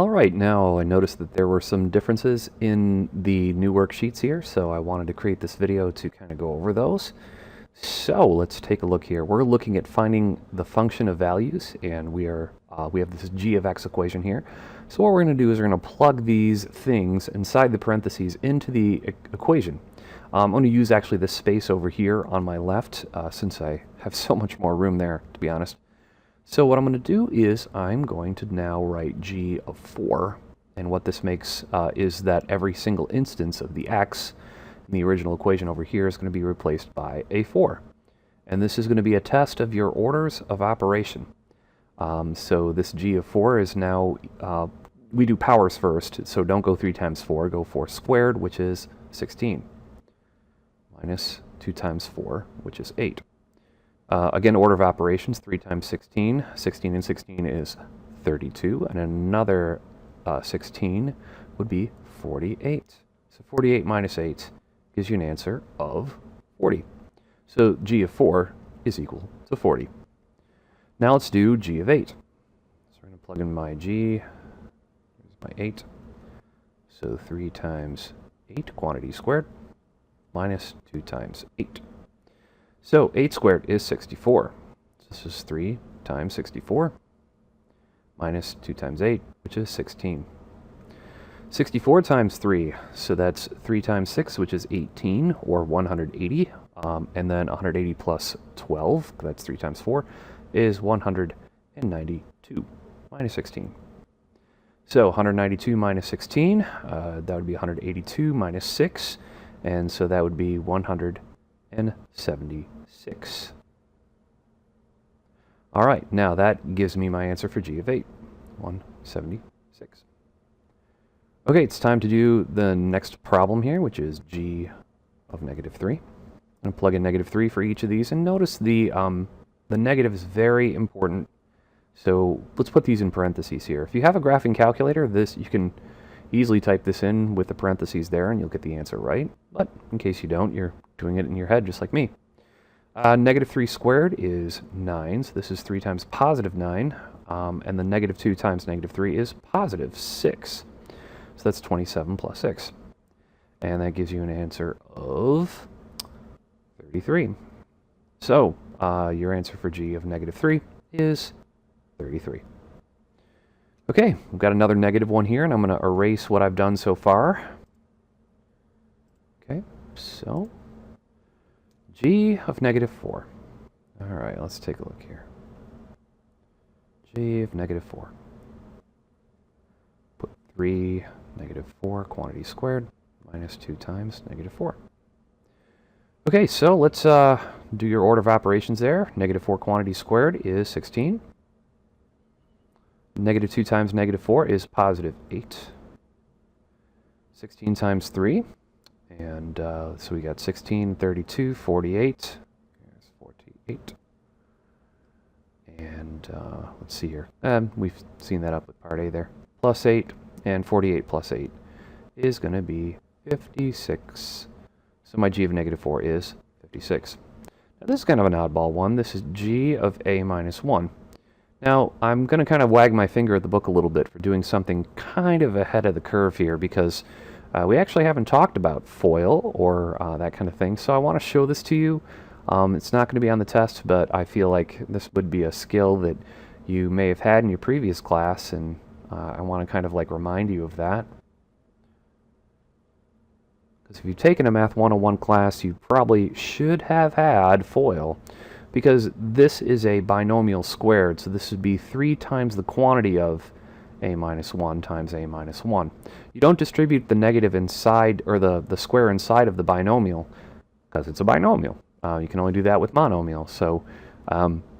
Alright, now I noticed that there were some differences in the new worksheets here, so I wanted to create this video to kind of go over those. So let's take a look here. We're looking at finding the function of values, and we have this g of x equation here. So what we're going to do is we're going to plug these things inside the parentheses into the equation. I'm going to use actually this space over here on my left, since I have so much more room there, to be honest. So what I'm going to do is I'm going to now write g of 4, and what this makes is that every single instance of the x in the original equation over here is going to be replaced by a 4. And this is going to be a test of your orders of operation. So this g of 4 is now, we do powers first, so don't go 3 times 4, go 4 squared, which is 16, minus 2 times 4, which is 8. Again, order of operations, 3 times 16. 16 and 16 is 32, and another 16 would be 48. So 48 minus 8 gives you an answer of 40. So g of 4 is equal to 40. Now let's do g of 8. So we're going to plug in my g. Here's my 8. So 3 times 8, quantity squared, minus 2 times 8. So 8 squared is 64. So this is 3 times 64 minus 2 times 8, which is 16. 64 times 3, so that's 3 times 6, which is 18, or 180. And then 180 plus 12, that's 3 times 4, is 192 minus 16. So 192 minus 16, that would be 182 minus 6, and so that would be 176. All right, now that gives me my answer for g of 8, 176. Okay, it's time to do the next problem here, which is g of negative 3. I'm going to plug in negative 3 for each of these, and notice the negative is very important. So let's put these in parentheses here. If you have a graphing calculator, you can easily type this in with the parentheses there, and you'll get the answer right. But in case you don't, you're doing it in your head just like me. Negative 3 squared is 9, so this is 3 times positive 9, and the negative 2 times negative 3 is positive 6. So that's 27 plus 6. And that gives you an answer of 33. So your answer for g of negative 3 is 33. Okay, we've got another negative one here, and I'm going to erase what I've done so far. Okay, so g of negative 4. All right, let's take a look here. G of negative 4. Put 3, negative 4, quantity squared, minus 2 times negative 4. Okay, so let's do your order of operations there. Negative 4 quantity squared is 16. Negative 2 times negative 4 is positive 8. 16 times 3. And so we got 16, 32, 48. Here's 48. And let's see here. We've seen that up with part A there. Plus 8, and 48 plus 8 is going to be 56. So my g of negative 4 is 56. Now this is kind of an oddball one. This is g of a minus 1. Now I'm going to kind of wag my finger at the book a little bit for doing something kind of ahead of the curve here, because we actually haven't talked about FOIL or that kind of thing, so I want to show this to you. It's not going to be on the test, but I feel like this would be a skill that you may have had in your previous class, and I want to kind of like remind you of that. Because if you've taken a Math 101 class, you probably should have had FOIL, because this is a binomial squared, so this would be 3 times the quantity of a minus 1 times a minus 1. You don't distribute the negative inside, or the square inside of the binomial, because it's a binomial. You can only do that with monomial. So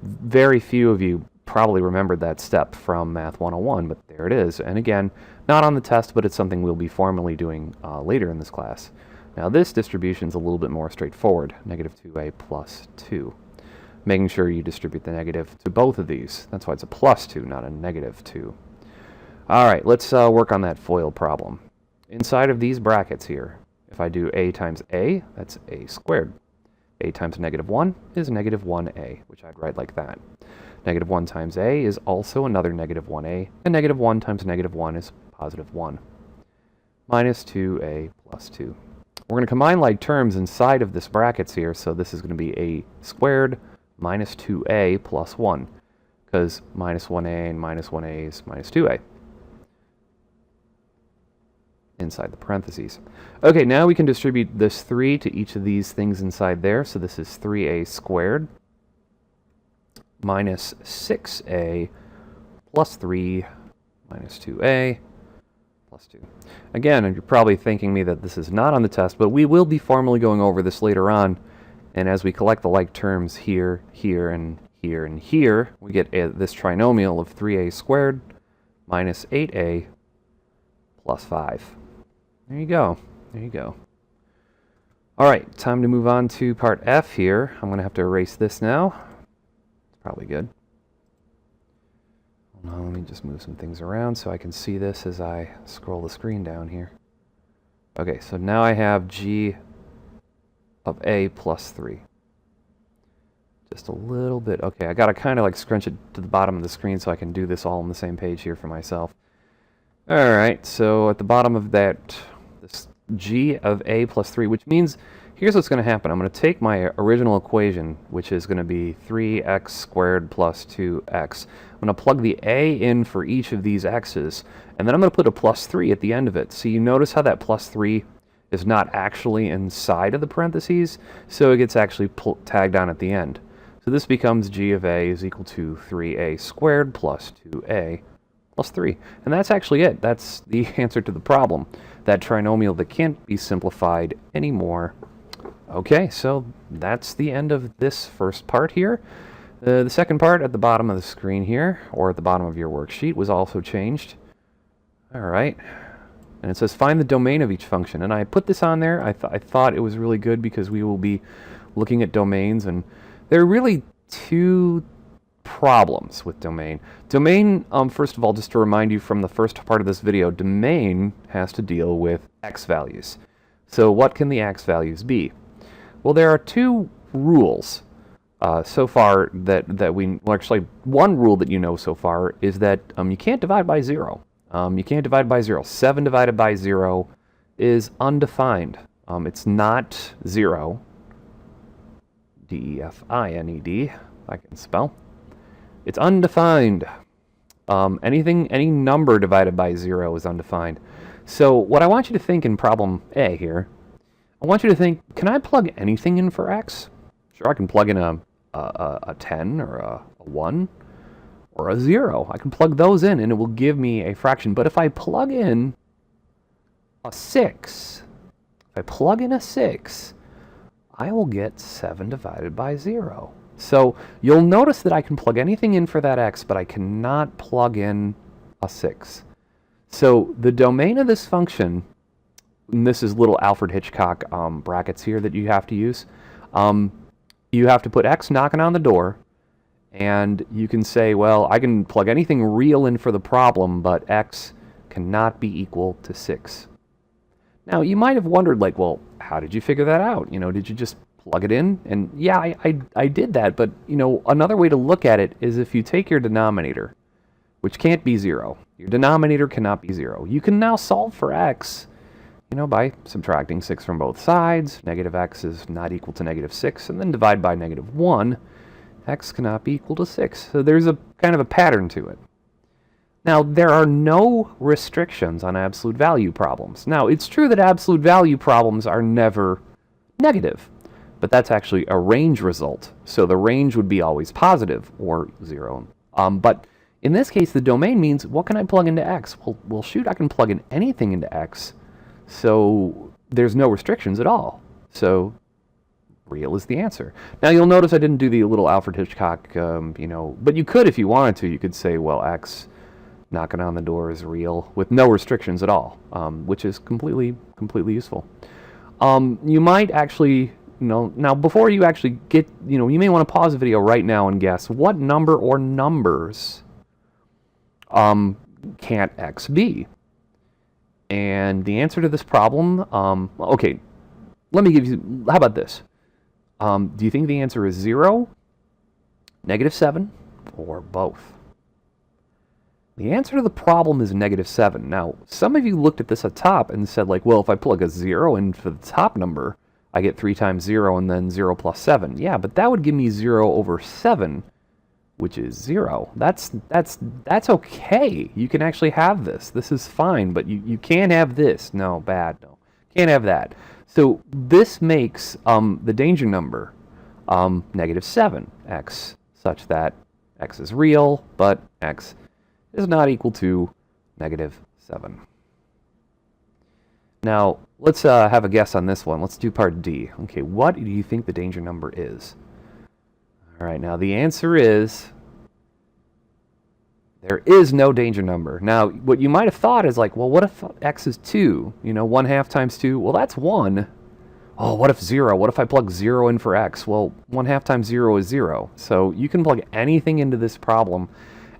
very few of you probably remembered that step from Math 101, but there it is. And again, not on the test, but it's something we'll be formally doing later in this class. Now this distribution is a little bit more straightforward, negative 2a plus 2. Making sure you distribute the negative to both of these. That's why it's a plus 2, not a negative 2. All right, let's work on that FOIL problem. Inside of these brackets here, if I do a times a, that's a squared. A times negative 1 is negative 1a, which I'd write like that. Negative 1 times a is also another negative 1a, and negative 1 times negative 1 is positive 1. Minus 2a plus 2. We're going to combine like terms inside of this brackets here, so this is going to be a squared minus 2a plus 1, because minus 1a and minus 1a is minus 2a. Inside the parentheses. Okay, now we can distribute this 3 to each of these things inside there, so this is 3a squared minus 6a plus 3 minus 2a plus 2. Again, you're probably thinking me that this is not on the test, but we will be formally going over this later on, and as we collect the like terms here, here, and here, and here, we get this trinomial of 3a squared minus 8a plus 5. There you go. There you go. All right, time to move on to part F here. I'm going to have to erase this now. It's probably good. Now, let me just move some things around so I can see this as I scroll the screen down here. Okay, so now I have g of a plus 3. Just a little bit. Okay, I got to kind of like scrunch it to the bottom of the screen so I can do this all on the same page here for myself. All right, so at the bottom of that, this g of a plus 3, which means here's what's going to happen. I'm going to take my original equation, which is going to be 3x squared plus 2x. I'm going to plug the a in for each of these x's, and then I'm going to put a plus 3 at the end of it. So you notice how that plus 3 is not actually inside of the parentheses, so it gets actually tagged on at the end. So this becomes g of a is equal to 3a squared plus 2a plus 3. And that's actually it. That's the answer to the problem. That trinomial that can't be simplified anymore. Okay, so that's the end of this first part here. The second part at the bottom of the screen here, or at the bottom of your worksheet, was also changed. All right. And it says find the domain of each function. And I put this on there. I thought it was really good because we will be looking at domains, and there are really two problems with domain. Domain, first of all, just to remind you from the first part of this video, domain has to deal with x values. So what can the x values be? Well, there are two rules so far that we, well, actually one rule that you know so far is that you can't divide by 0. You can't divide by 0. 7 divided by 0 is undefined. It's not 0. D-E-F-I-N-E-D, if I can spell. It's undefined. Any number divided by 0 is undefined. So what I want you to think in problem A here, I want you to think, can I plug anything in for x? Sure, I can plug in a 10 or a 1 or a 0. I can plug those in and it will give me a fraction. But if I plug in a 6, I will get 7 divided by 0. So you'll notice that I can plug anything in for that x, but I cannot plug in a 6. So the domain of this function, and this is little Alfred Hitchcock brackets here that you have to use. You have to put x knocking on the door, and you can say, well, I can plug anything real in for the problem, but x cannot be equal to 6. Now, you might have wondered, like, well, how did you figure that out? You know, did you just plug it in? And yeah, I did that, but, you know, another way to look at it is if you take your denominator, which can't be 0, your denominator cannot be 0. You can now solve for x, you know, by subtracting 6 from both sides. Negative x is not equal to negative 6, and then divide by negative 1. X cannot be equal to 6. So there's a kind of a pattern to it. Now, there are no restrictions on absolute value problems. Now, it's true that absolute value problems are never negative, but that's actually a range result. So the range would be always positive or 0. But in this case, the domain means, what can I plug into x? Well, shoot, I can plug in anything into x. So there's no restrictions at all. So real is the answer. Now, you'll notice I didn't do the little Alfred Hitchcock, you know, but you could if you wanted to. You could say, well, x knocking on the door is real with no restrictions at all, which is completely useful. You might actually, you know, now before you actually get, you know, you may want to pause the video right now and guess what number or numbers can't x be? And the answer to this problem, okay, let me give you, how about this? Do you think the answer is 0, negative 7, or both? The answer to the problem is -7. Now, some of you looked at this at top and said, like, well, if I plug a 0 in for the top number, I get 3 times 0 and then 0 plus 7. Yeah, but that would give me 0 over 7, which is 0. That's okay. You can actually have this. This is fine, but you can't have this. No, bad. No, can't have that. So this makes the danger number -7x, such that x is real, but x is not equal to -7. Now, let's have a guess on this one. Let's do part D. Okay, what do you think the danger number is? All right, now the answer is there is no danger number. Now, what you might have thought is like, well, what if x is 2? You know, 1/2 times 2, well, that's 1. Oh, what if 0? What if I plug 0 in for x? Well, 1/2 times 0 is 0. So you can plug anything into this problem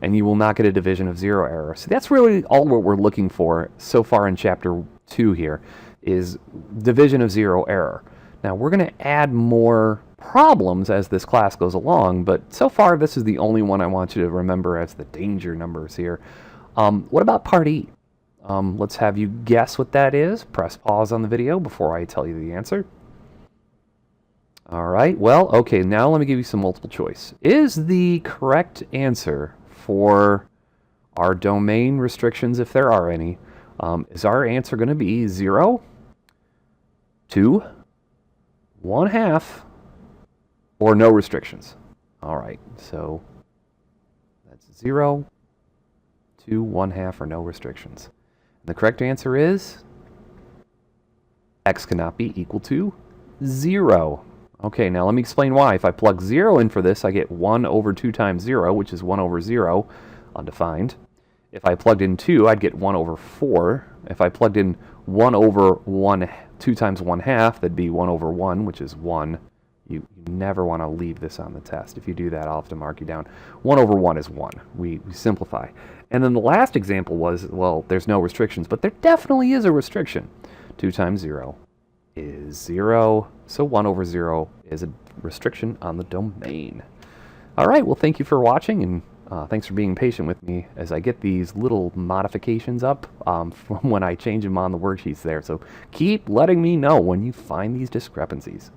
and you will not get a division of 0 error. So that's really all what we're looking for so far in chapter 2 here, is division of 0 error. Now we're going to add more problems as this class goes along, but so far this is the only one I want you to remember as the danger numbers here. What about part E? Let's have you guess what that is. Press pause on the video before I tell you the answer. All right, well, okay, now let me give you some multiple choice. Is the correct answer for our domain restrictions, if there are any, is our answer going to be 0, 2, 1/2, or no restrictions? All right, so that's 0, 2, 1/2, or no restrictions. And the correct answer is x cannot be equal to 0. Okay, now let me explain why. If I plug 0 in for this, I get 1 over 2 times 0, which is 1 over 0, undefined. If I plugged in 2, I'd get 1 over 4. If I plugged in 1 over 2 times 1/2, that'd be 1 over 1, which is 1. You never want to leave this on the test. If you do that, I'll have to mark you down. 1 over 1 is 1. We simplify. And then the last example was, well, there's no restrictions, but there definitely is a restriction. 2 times 0 is 0, so 1 over 0 is a restriction on the domain. All right, well, thank you for watching, and thanks for being patient with me as I get these little modifications up from when I change them on the worksheets there. So keep letting me know when you find these discrepancies.